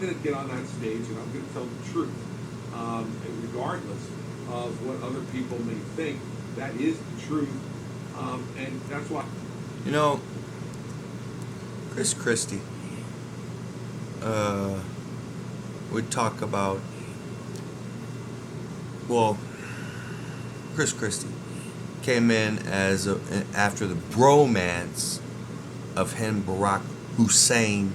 going to get on that stage and I'm going to tell the truth. And regardless of what other people may think, that is the truth. And that's why. You know, Chris Christie would talk about, well, Chris Christie came in after the bromance of him, Barack Hussein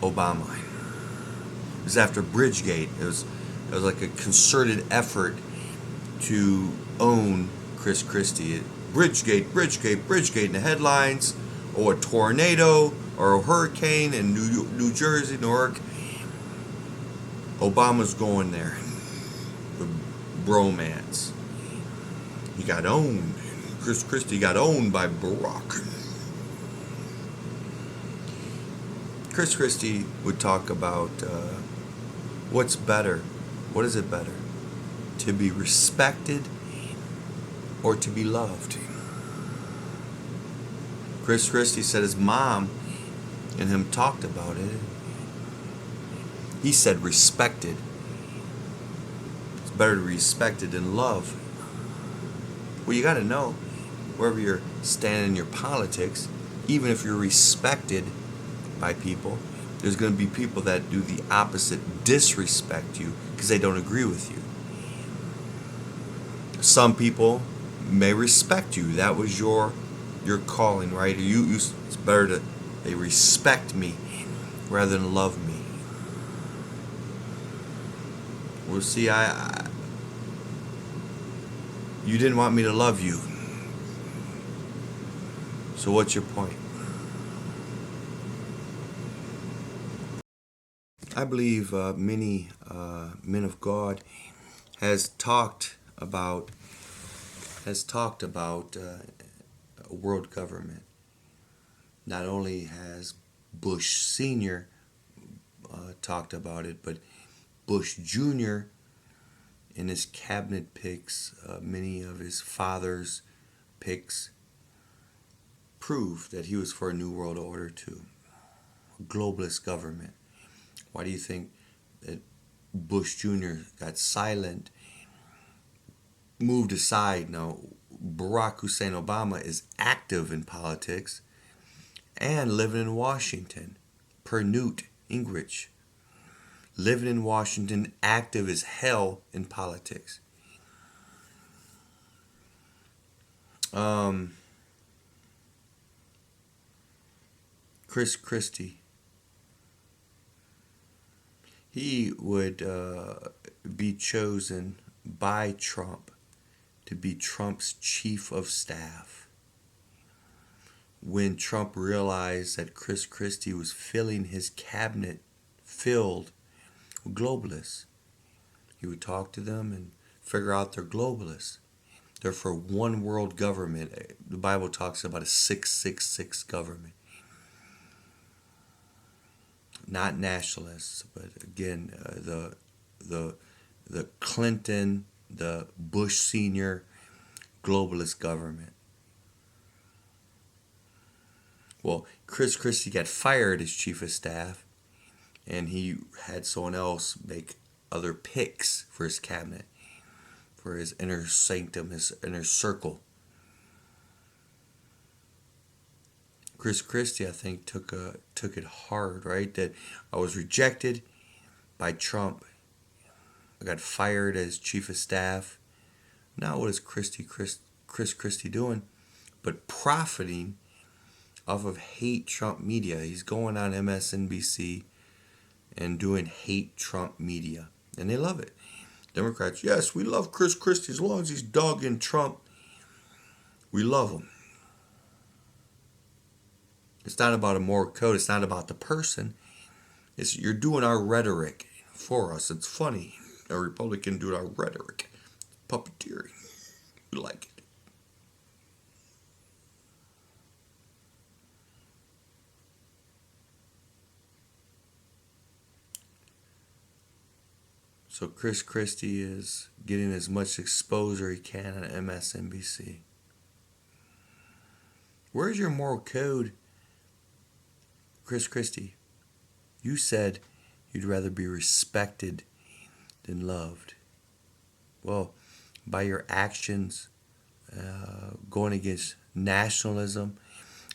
Obama. It was after Bridgegate. It was like a concerted effort to own Chris Christie. Bridgegate in the headlines, or a tornado, or a hurricane in New Jersey, Newark. Obama's going there. The bromance. He got owned. Chris Christie got owned by Barack. Chris Christie would talk about what's better. What is it better? To be respected or to be loved? Chris Christie said his mom and him talked about it. He said respected. It's better to be respected than loved. Well, you got to know, wherever you're standing in your politics, even if you're respected by people, there's going to be people that do the opposite, disrespect you because they don't agree with you. Some people may respect you. That was your calling, right? It's better to they respect me rather than love me. Well, see, you didn't want me to love you. So what's your point? I believe many men of God has talked about a world government. Not only has Bush Sr. Talked about it, but Bush Jr. in his cabinet picks, many of his father's picks, proved that he was for a new world order too. A globalist government. Why do you think that Bush Jr. got silent, moved aside? Now, Barack Hussein Obama is active in politics and living in Washington, per Newt Gingrich. Living in Washington, active as hell in politics. Chris Christie, he would be chosen by Trump to be Trump's chief of staff. When Trump realized that Chris Christie was filling his cabinet filled with globalists, he would talk to them and figure out they're globalists. They're for one world government. The Bible talks about a 666 government. Not nationalists, but again, the Clinton, the Bush Sr. globalist government. Well, Chris Christie got fired as chief of staff, and he had someone else make other picks for his cabinet, for his inner sanctum, his inner circle. Chris Christie, I think, took it hard, right? That I was rejected by Trump. I got fired as chief of staff. Now what is Chris Christie doing? But profiting off of hate Trump media. He's going on MSNBC and doing hate Trump media. And they love it. Democrats, yes, we love Chris Christie as long as he's dogging Trump. We love him. It's not about a moral code. It's not about the person. You're doing our rhetoric for us. It's funny. A Republican doing our rhetoric. Puppeteering. We like it. So Chris Christie is getting as much exposure he can on MSNBC. Where's your moral code, Chris Christie? You said You'd rather be respected than loved. Well, by your actions, going against nationalism,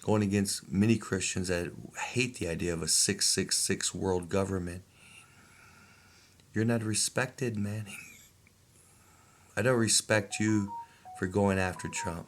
going against many Christians that hate the idea of a 666 world government, you're not respected, man. I don't respect you for going after Trump.